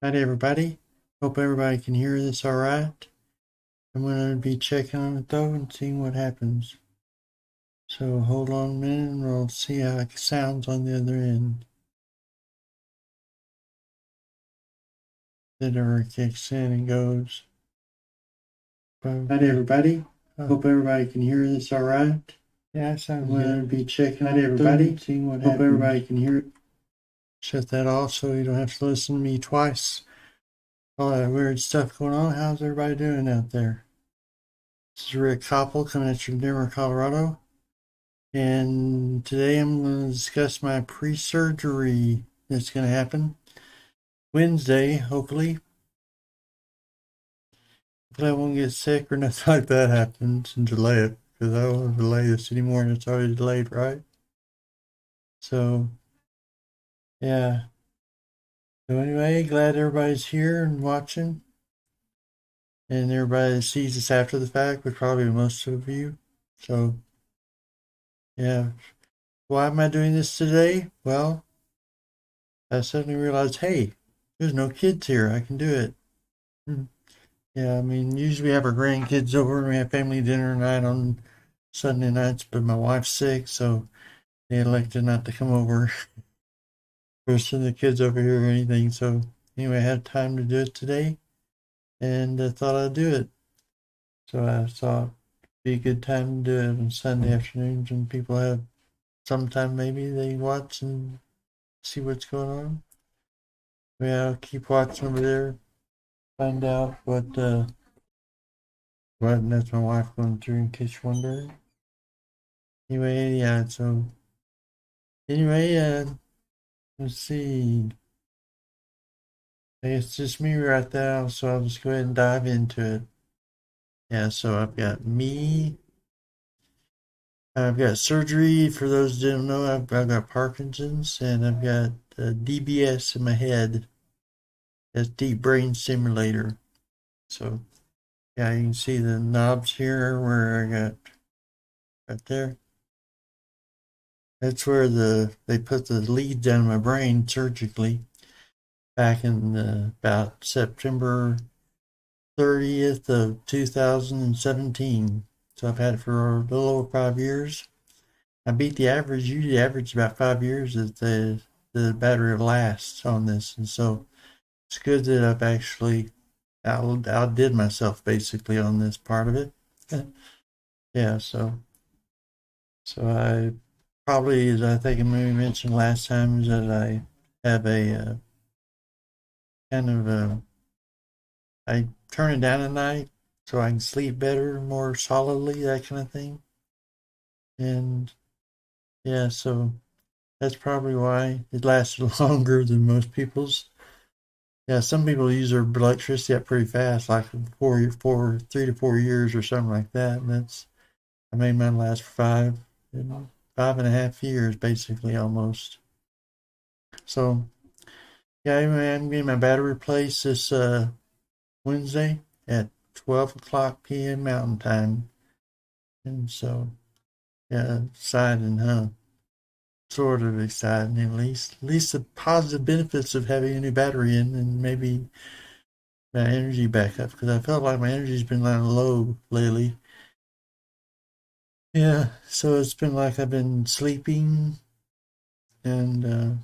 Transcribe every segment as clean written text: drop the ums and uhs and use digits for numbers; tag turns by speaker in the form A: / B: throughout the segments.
A: Howdy everybody. Hope everybody can hear this alright. I'm going to be checking on it though and seeing what happens. So hold on a minute and we'll see how it sounds on the other end. It ever kicks in and goes. Howdy everybody. Hope everybody can hear this alright. Yeah, sounds good. I'm going to be checking on everybody, seeing what happens. Hope everybody can hear it. Shut that off so you don't have to listen to me twice. All that weird stuff going on. How's everybody doing out there? This is Rick Copple coming at you from Denver, Colorado. And today I'm going to discuss my pre-surgery that's going to happen Wednesday, hopefully. Hopefully I won't get sick or nothing like that happens and delay it, because I don't want to delay this anymore and it's already delayed, right? So, yeah. So anyway, glad everybody's here and watching. And everybody sees this after the fact, but probably most of you. So, yeah. Why am I doing this today? Well, I suddenly realized, hey, there's no kids here. I can do it. Yeah, I mean, usually we have our grandkids over and we have family dinner night on Sunday nights, but my wife's sick, so they elected not to come over or send the kids over here or anything. So anyway, I had time to do it today and I thought I'd do it. So I thought it'd be a good time to do it on Sunday afternoons when people have sometime maybe they watch and see what's going on. Yeah, I'll keep watching over there, find out what that's my wife going through in case you're wondering. Anyway, yeah, so anyway, let's see. I guess it's just me right now, so I'll just go ahead and dive into it. Yeah, so I've got me. I've got surgery. For those who don't know, I've got Parkinson's, and I've got DBS in my head. That's deep brain stimulator. So, yeah, you can see the knobs here where I got right there. That's where they put the lead down my brain surgically back in about September 30th of 2017. So I've had it for a little over 5 years. I beat the average. Usually average about 5 years that the battery lasts on this. And so it's good that I've actually outdid myself basically on this part of it. Yeah, so I probably, as I think I maybe mentioned last time, is that I have a kind of I turn it down at night so I can sleep better, more solidly, that kind of thing. And yeah, so that's probably why it lasted longer than most people's. Yeah, some people use their electricity up pretty fast, like 3 to 4 years or something like that. And I made mine last for 5.5 years, basically, almost. So yeah, anyway, I'm getting my battery replaced this Wednesday at 12 o'clock p.m. Mountain Time. And so, yeah, exciting, huh? Sort of exciting, at least. At least the positive benefits of having a new battery in and maybe my energy back up, because I felt like my energy's been lying low lately. Yeah, so it's been like I've been sleeping and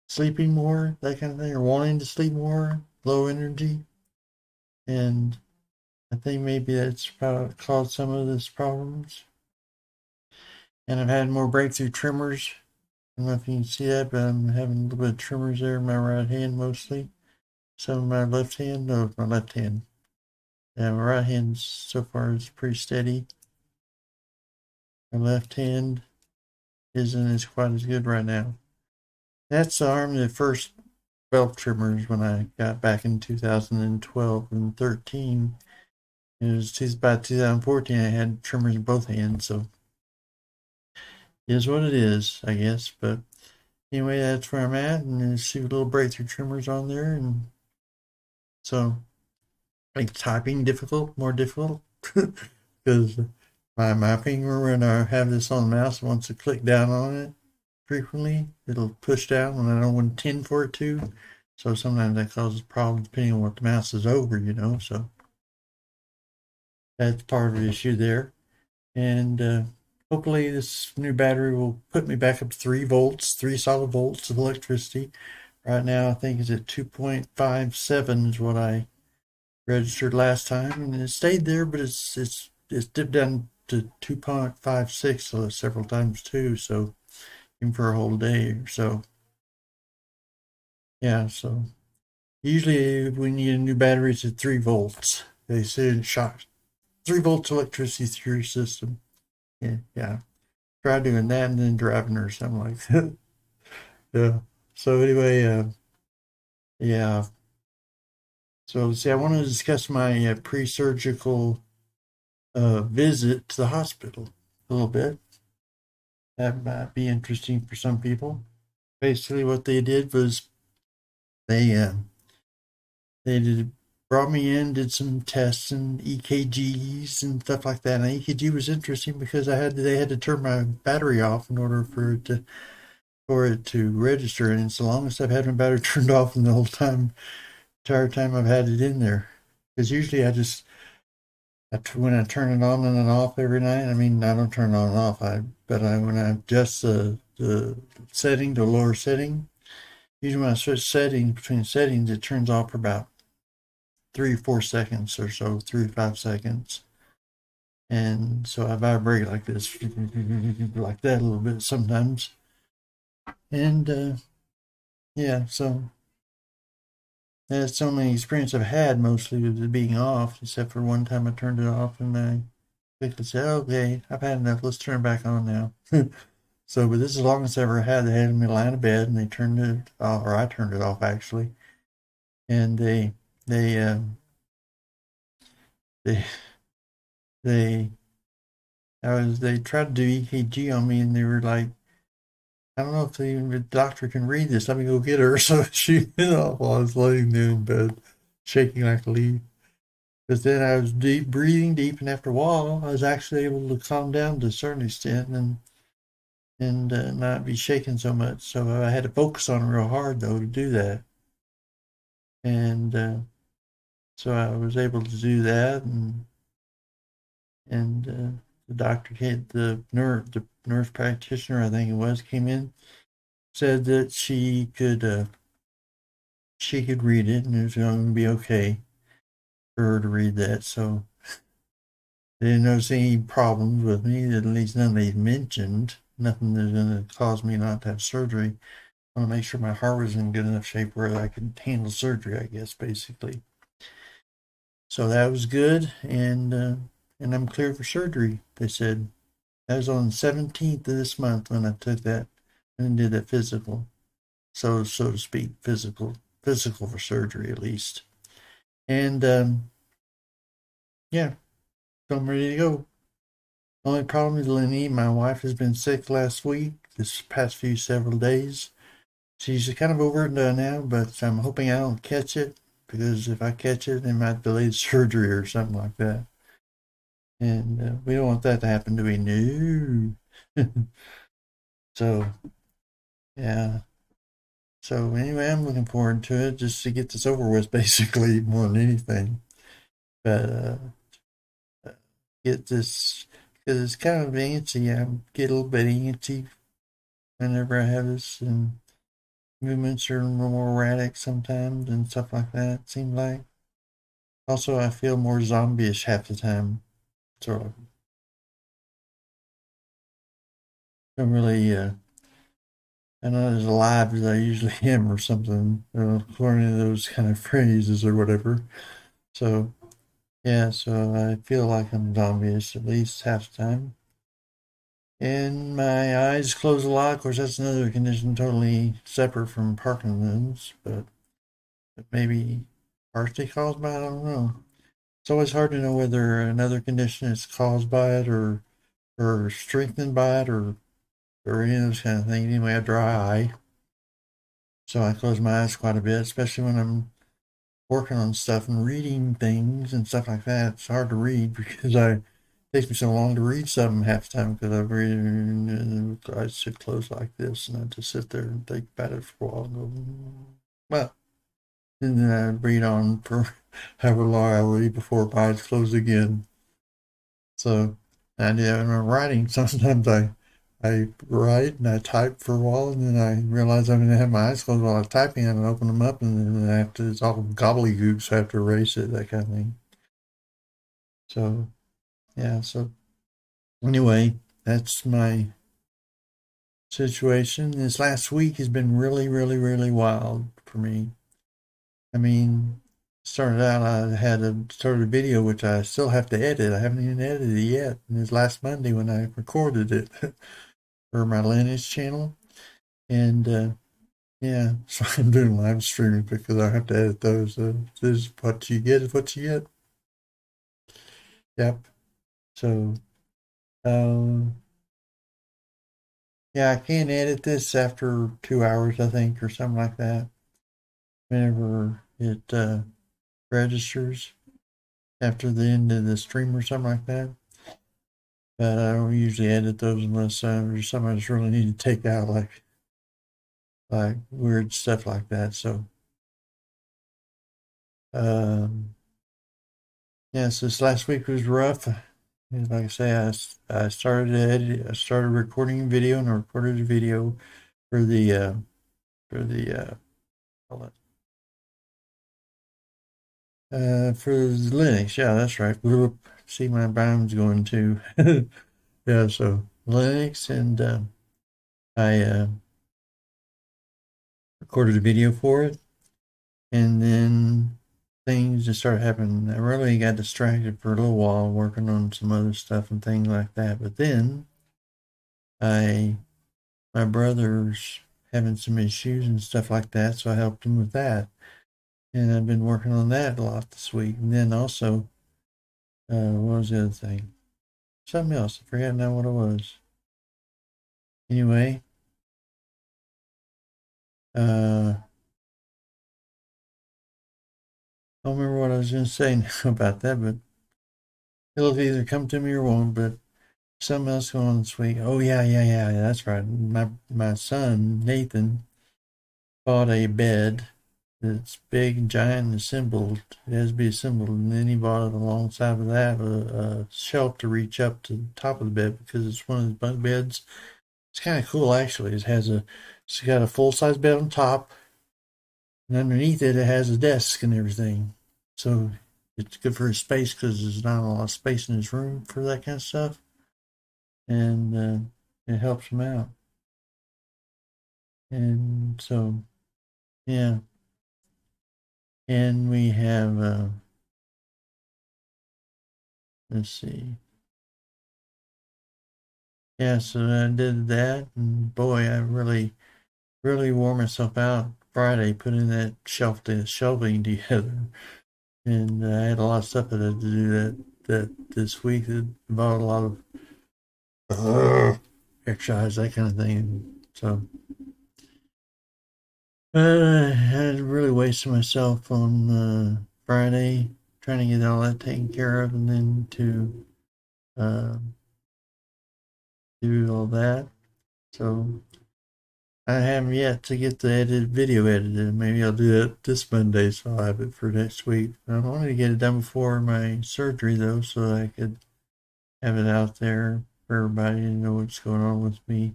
A: sleeping more, that kind of thing, or wanting to sleep more, low energy. And I think maybe that's caused some of these problems. And I've had more breakthrough tremors. I don't know if you can see that, but I'm having a little bit of tremors there in my right hand mostly. Some of my left hand, no, my left hand. Yeah, my right hand so far is pretty steady. My left hand isn't as quite as good right now. That's the arm that first felt tremors when I got back in 2012 and 13. It was about 2014 I had tremors in both hands, so it is what it is, I guess. But anyway, that's where I'm at, and you see little breakthrough tremors on there, and so make typing more difficult, because my finger, when I have this on the mouse, wants to click down on it frequently. It'll push down when I don't intend for it to. So sometimes that causes problems depending on what the mouse is over, so that's part of the issue there. And hopefully this new battery will put me back up to 3 volts, 3 solid volts of electricity. Right now, I think it's at 2.57 is what I registered last time, and it stayed there, but it's dipped down to 2.56 several times too. So even for a whole day or so. Yeah, so usually when you need a new battery, it's at 3 volts. They say it shocks 3 volts electricity through your system. Yeah. Try doing that and then driving or something like that. Yeah. So anyway, yeah. So see, I want to discuss my pre-surgical visit to the hospital a little bit. That might be interesting for some people. Basically, what they did was they uh, they brought me in, did some tests and EKGs and stuff like that. And the EKG was interesting because they had to turn my battery off in order for it to register. And it's the longest I've had my battery turned off in the whole entire time I've had it in there. Because usually when I turn it on and off every night, I mean, I don't turn it on and off, when I adjust the setting to a lower setting, usually when I switch settings between settings, it turns off for about 3 or 4 seconds or so, 3 to 5 seconds. And so I vibrate like this, like that a little bit sometimes. And yeah, so that's the only experience I've had mostly with it being off, except for one time I turned it off and I quickly said, okay, I've had enough, let's turn it back on now. So, but this is the longest I ever had. They had me lie in bed and they turned it off, or I turned it off actually. And they, they, they, they tried to do EKG on me and they were like, I don't know if the doctor can read this. Let me go get her. So she went off while I was laying there in bed, shaking like a leaf. But then I was breathing deep, and after a while, I was actually able to calm down to a certain extent and not be shaking so much. So I had to focus on it real hard though to do that, and so I was able to do that, and the doctor came, the nurse practitioner, I think it was, came in, said that she could read it and it was going to be okay for her to read that. So they didn't notice any problems with me, at least none they mentioned. Nothing that's going to cause me not to have surgery. I want to make sure my heart was in good enough shape where I could handle surgery, I guess, basically. So that was good, and I'm cleared for surgery. They said that was on the 17th of this month when I took that and did that physical, so to speak, physical for surgery at least. And yeah, so I'm ready to go. Only problem is Lenny, my wife, has been sick last week, this past several days. She's kind of over it now, but I'm hoping I don't catch it, because if I catch it, they might delay the surgery or something like that. And we don't want that to happen to me. No. So, yeah. So anyway, I'm looking forward to it just to get this over with, basically, more than anything. But get this, because it's kind of antsy. I get a little bit antsy whenever I have this, and movements are more erratic sometimes and stuff like that, it seems like. Also, I feel more zombie-ish half the time. So I'm really, I'm not as alive as I usually am or something, according to those kind of phrases or whatever. So, yeah, so I feel like I'm zombie-ish at least half the time. And my eyes close a lot. Of course, that's another condition totally separate from Parkinson's, but maybe partially caused by it, I don't know. It's always hard to know whether another condition is caused by it or strengthened by it or any of those kind of things. Anyway, I have dry eye. So I close my eyes quite a bit, especially when I'm working on stuff and reading things and stuff like that. It's hard to read because it takes me so long to read something half the time because I've read I sit close like this and I just sit there and think about it for a while and go, well, and then I read on for however long I will read before my eyes close again. So I do that when I'm writing. Sometimes I write and I type for a while, and then I realize I'm gonna have my eyes closed while I'm typing, and I open them up, and then I have to, it's all gobbledygook, so I have to erase it, that kind of thing. So yeah, so anyway, that's my situation. This last week has been really, really, really wild for me. I mean, started out, I had started a video which I still have to edit. I haven't even edited it yet. And it was last Monday when I recorded it for my Linux channel. And yeah, so I'm doing live streaming because I have to edit those. This is what you get is what you get. Yep. So, um, yeah, I can't edit this after 2 hours, I think, or something like that. Whenever it registers after the end of the stream or something like that. But I don't usually edit those unless there's something I just really need to take out, like weird stuff like that. So, um, yeah, so this last week was rough. And like I say, I started I started recording a video, and I recorded a video for for the hold on. For Linux. Yeah, that's right. Whoop. See, my bounds going too. Yeah, so Linux, and I recorded a video for it, and then things just started happening. I really got distracted for a little while working on some other stuff and things like that. But then I, my brother's having some issues and stuff like that, so I helped him with that. And I've been working on that a lot this week. And then also, what was the other thing? Something else. I forget now what it was. Anyway, I don't remember what I was going to say now about that, but it'll either come to me or won't. But something else going on this week. Oh yeah. That's right. My son Nathan bought a bed that's big, giant, and assembled. It has to be assembled, and then he bought it alongside of that a shelf to reach up to the top of the bed because it's one of those bunk beds. It's kind of cool actually. It's got a full size bed on top, and underneath it has a desk and everything. So it's good for his space because there's not a lot of space in his room for that kind of stuff, and it helps him out. And so, yeah. And we have, let's see. Yeah, so I did that, and boy, I really, really wore myself out Friday putting that shelving together. And I had a lot of stuff that I had to do that this week that involved a lot of exercise, that kind of thing. So I really wasted myself on Friday trying to get all that taken care of, and then to uh, do all that. So I haven't yet to get the video edited. Maybe I'll do that this Monday, so I'll have it for next week. I wanted to get it done before my surgery, though, so I could have it out there for everybody to know what's going on with me.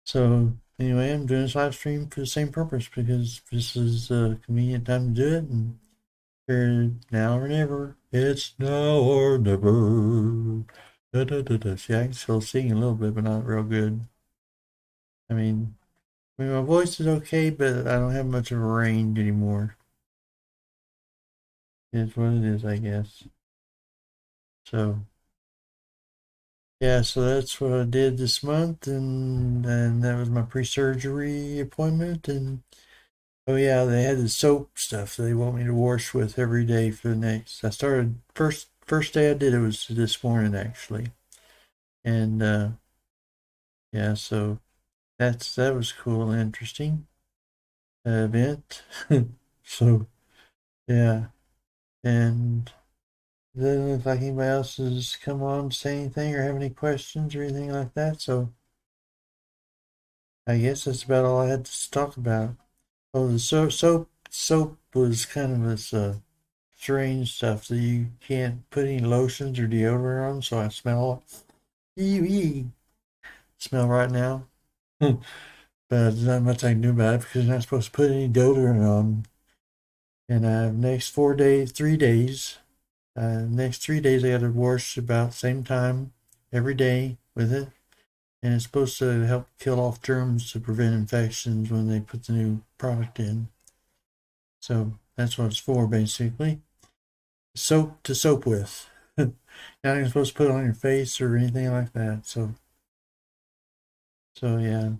A: So anyway, I'm doing this live stream for the same purpose because this is a convenient time to do it, and here now or never. It's now or never. Da, da, da, da. See, I can still sing a little bit, but not real good. I mean, my voice is okay, but I don't have much of a range anymore. It's what it is, I guess. So, yeah, so that's what I did this month, and that was my pre-surgery appointment. And oh yeah, they had the soap stuff they want me to wash with every day for the next. I started first day I did it was this morning actually, and yeah, so that was cool and interesting event. So yeah, and doesn't look like anybody else has come on to say anything or have any questions or anything like that. So I guess that's about all I had to talk about. Oh, the soap soap was kind of this strange stuff. So you can't put any lotions or deodorant on, so I smell smell right now. But there's not much I can do about it because you're not supposed to put any deodorant on. And next 4 days, 3 days, next 3 days I got to wash about the same time every day with it. And it's supposed to help kill off germs to prevent infections when they put the new product in. So that's what it's for, basically. Soap to soap with. Not even supposed to put it on your face or anything like that. So yeah,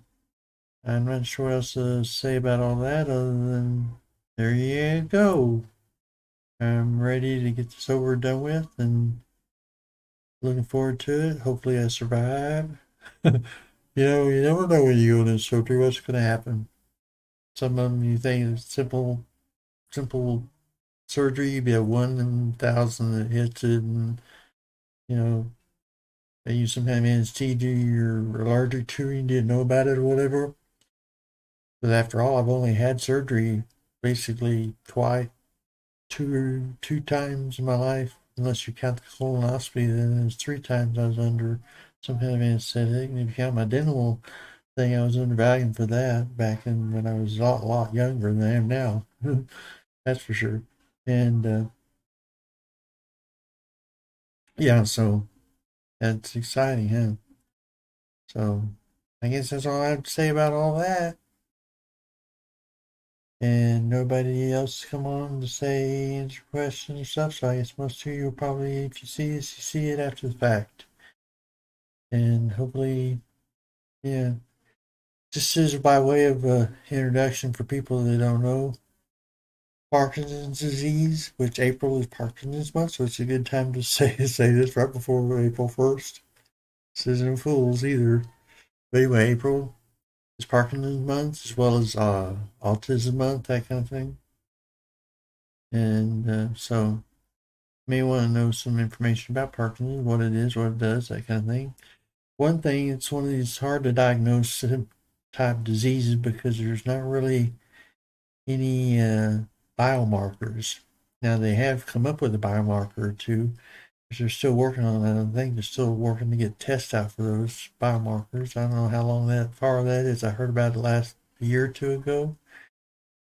A: I'm not sure what else to say about all that other than there you go. I'm ready to get this over and done with and looking forward to it. Hopefully I survive. You never know when you go into surgery what's going to happen. Some of them you think it's simple surgery, you be a 1 in 1,000 that hits it, and you know they use some kind of anesthesia or allergic to it, you didn't know about it or whatever. But after all, I've only had surgery basically two times in my life, unless you count the colonoscopy. Then it's 3 times I was under some kind of anesthetic, and if you count my dental thing, I was under Valium for that back in when I was a lot younger than I am now. That's for sure. And yeah, so that's exciting, huh? So I guess that's all I have to say about all that. And nobody else come on to say answer questions or stuff. So I guess most of you will probably, if you see this, you see it after the fact. And hopefully, yeah, just as by way of introduction for people that don't know, Parkinson's disease, which April is Parkinson's month, so it's a good time to say this right before April 1st. This isn't fools either. But anyway, April is Parkinson's month as well as autism month, that kind of thing. And so you may want to know some information about Parkinson's, what it is, what it does, that kind of thing. One thing, it's one of these hard to diagnose type diseases because there's not really any biomarkers. Now they have come up with a biomarker or two, but they're still working on that. I think they're still working to get tests out for those biomarkers. I don't know how long that far that is. I heard about it last year or two ago,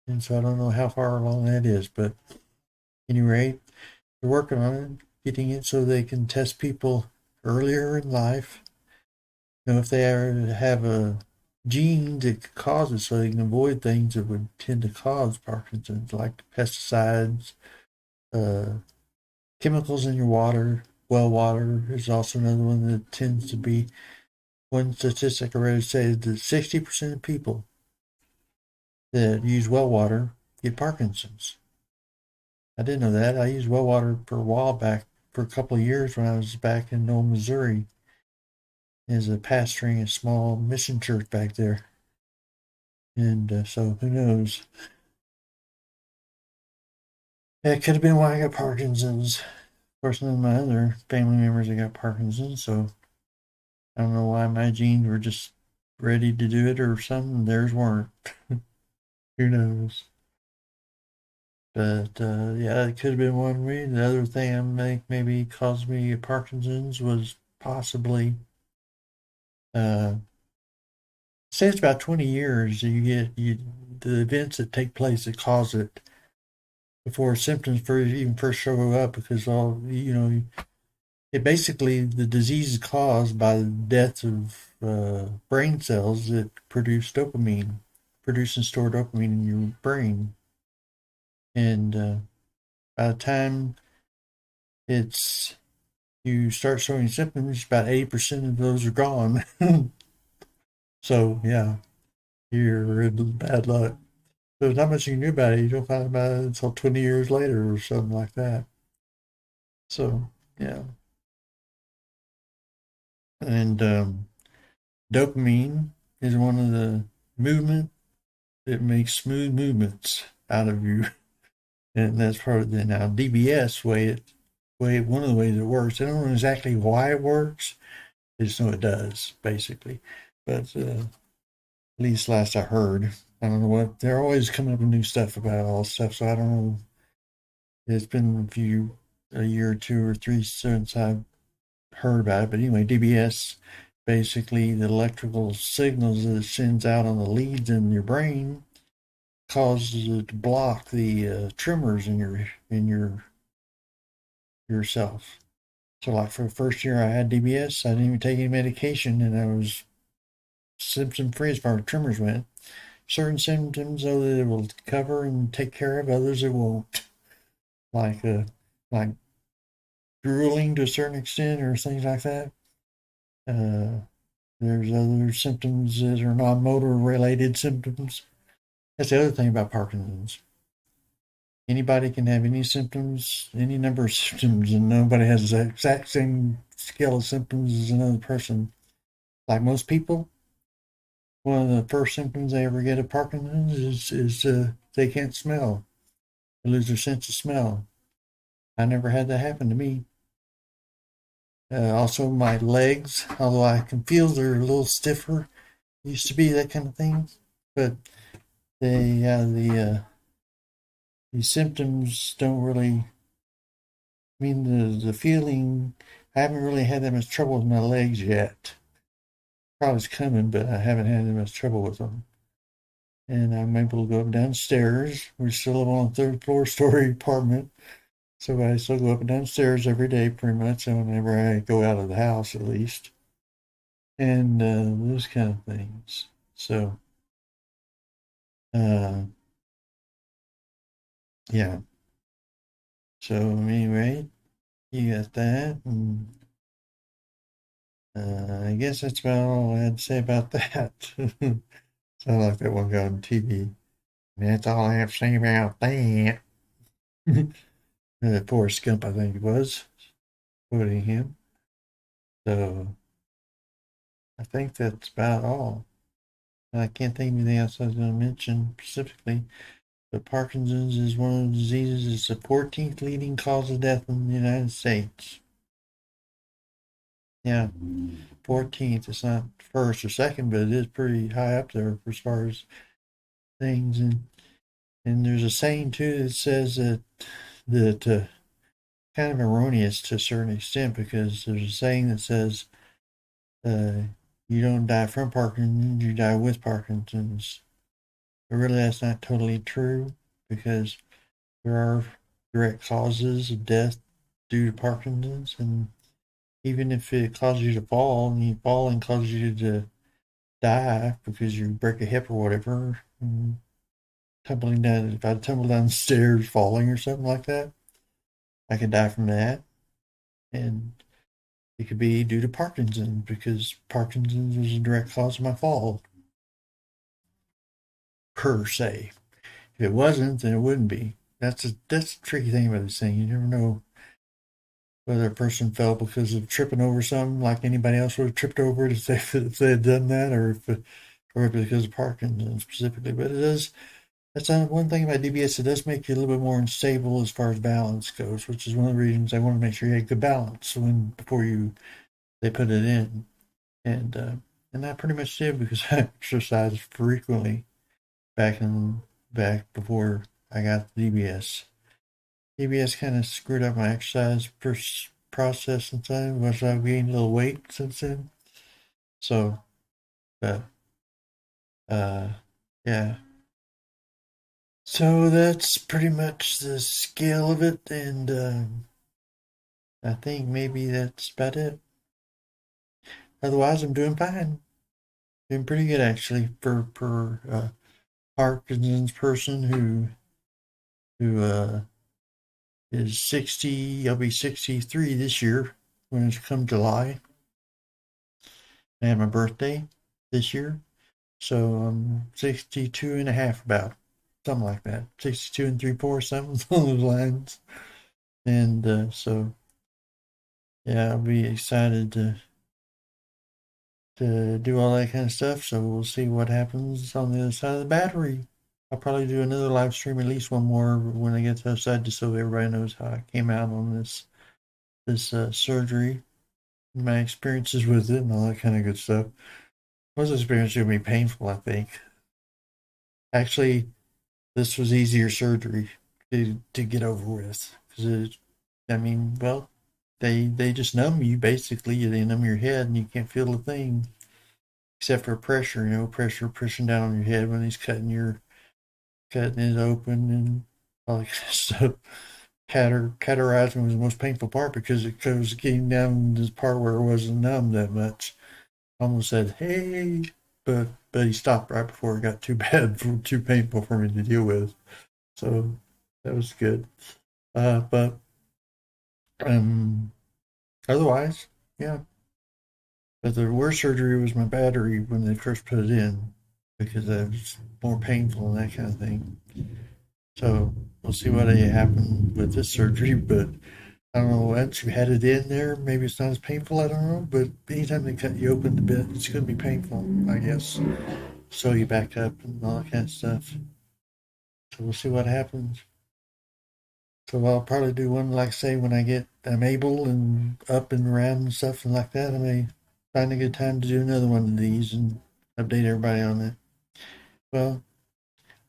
A: and so I don't know how far along that is. But at any rate, they're working on it, getting it so they can test people earlier in life. You know, if they have a gene that could cause it, so they can avoid things that would tend to cause Parkinson's, like pesticides, uh, chemicals in your water. Well water is also another one that tends to be. One statistic I read said that 60% of people that use well water get Parkinson's. I didn't know that. I used well water for a while back, for a couple of years when I was back in Old Missouri as a pastoring a small mission church back there. And so who knows? That could have been why I got Parkinson's. Of course, none of my other family members have got Parkinson's, so I don't know why my genes were just ready to do it or something. Theirs weren't. Who knows? But yeah, it could have been one reason. The other thing I think maybe caused me Parkinson's was possibly, uh, say it's about 20 years you get the events that take place that cause it before symptoms even first show up, because all it basically, the disease is caused by the death of brain cells that produce and store dopamine in your brain. And by the time it's you start showing symptoms, about 80% of those are gone. So yeah, you're in bad luck. There's not much you can do about it. You don't find about it until 20 years later or something like that. So yeah, and dopamine is one of the movement that makes smooth movements out of you, and that's part of the now DBS one of the ways it works. I don't know exactly why it works. I just know it does basically, but at least last I heard. I don't know what they're always coming up with new stuff about all this stuff. So I don't know. It's been a year or two or three since I've heard about it. But anyway, DBS, basically the electrical signals that it sends out on the leads in your brain causes it to block the tremors in yourself. So like for the first year I had DBS, I didn't even take any medication, and I was symptom free as far as tremors went. Certain symptoms though that it will cover and take care of, others it won't. Like like drooling to a certain extent or things like that. Uh, there's other symptoms that are non-motor related symptoms. That's the other thing about Parkinson's. Anybody can have any symptoms, any number of symptoms, and nobody has the exact same scale of symptoms as another person. Like most people, one of the first symptoms they ever get of Parkinson's is they can't smell. They lose their sense of smell. I never had that happen to me. Also, my legs, although I can feel they're a little stiffer, used to be that kind of thing, but the symptoms don't really mean the feeling. I haven't really had that much trouble with my legs yet. Probably it's coming, but I haven't had that much trouble with them. And I'm able to go up downstairs. We still live on a third floor story apartment. So I still go up and downstairs every day pretty much, and whenever I go out of the house at least. And those kind of things. So uh yeah. So anyway, you got that, and I guess that's about all I had to say about that. Sound like that one guy on TV. And that's all I have to say about that. Forrest Gump, I think it was, quoting him. So I think that's about all. I can't think of anything else I was going to mention specifically. But Parkinson's is one of the diseases. It's the 14th leading cause of death in the United States. Yeah, 14th. It's not first or second, but it is pretty high up there as far as things. And there's a saying too that says that kind of erroneous to a certain extent, because there's a saying that says uh, you don't die from Parkinson's, you die with Parkinson's. But really, that's not totally true, because there are direct causes of death due to Parkinson's, and even if it causes you to fall and you fall and causes you to die because you break a hip or whatever, and tumbling down, if I tumble down the stairs falling or something like that, I could die from that. And it could be due to Parkinson's, because Parkinson's was a direct cause of my fall, per se. If it wasn't, then it wouldn't be. That's a tricky thing about this thing. You never know whether a person fell because of tripping over something like anybody else would have tripped over it if they had done that, or because of Parkinson's specifically. But it does. That's one thing about DBS. It does make you a little bit more unstable as far as balance goes, which is one of the reasons I want to make sure you had good balance before they put it in. And uh, and I pretty much did, because I exercised frequently back in back before I got the DBS. DBS kind of screwed up my exercise process since then, once I've gained a little weight since then. So, uh, uh, yeah. So that's pretty much the scale of it, and I think maybe that's about it. Otherwise, I'm doing fine, doing pretty good actually for Parkinson's person who is 60. I'll be 63 this year when it's come July. I had my birthday this year. So I'm 62 and a half, about something like that. 62 and three fourths, something along those lines. And so, yeah, I'll be excited to do all that kind of stuff. So we'll see what happens on the other side of the battery. I'll probably do another live stream, at least one more when I get to the other side, just so everybody knows how I came out on this surgery, my experiences with it, and all that kind of good stuff. Most experiences will be painful, I think. Actually, this was easier surgery to get over with because I mean, well, they just numb you basically. They numb your head and you can't feel a thing except for pressure. Pressure pushing down on your head when he's cutting it open and all that kind of stuff. Cauterizing was the most painful part because it was getting down to this part where it wasn't numb that much. Almost said, "Hey," but he stopped right before it got too bad, too painful for me to deal with. So that was good. But um, otherwise, yeah. But the worst surgery was my battery when they first put it in because that was more painful and that kind of thing. So we'll see what happened with this surgery, but I don't know, once you had it in there, maybe it's not as painful, I don't know, but anytime they cut you open a bit, it's going to be painful, I guess. Sew you back up and all that kind of stuff. So we'll see what happens. So I'll probably do one, like say, when I'm able and up and around and stuff and like that. I may find a good time to do another one of these and update everybody on it. Well,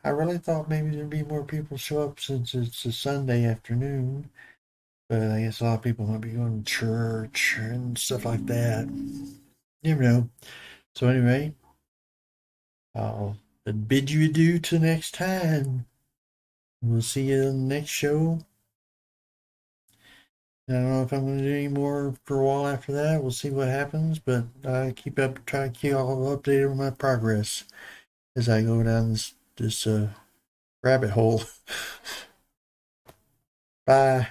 A: I really thought maybe there'd be more people show up since it's a Sunday afternoon. But I guess a lot of people might be going to church and stuff like that. You never know. So anyway, I'll bid you adieu till next time. We'll see you in the next show. I don't know if I'm going to do any more for a while after that. We'll see what happens, but I try to keep all updated on my progress as I go down this rabbit hole. Bye.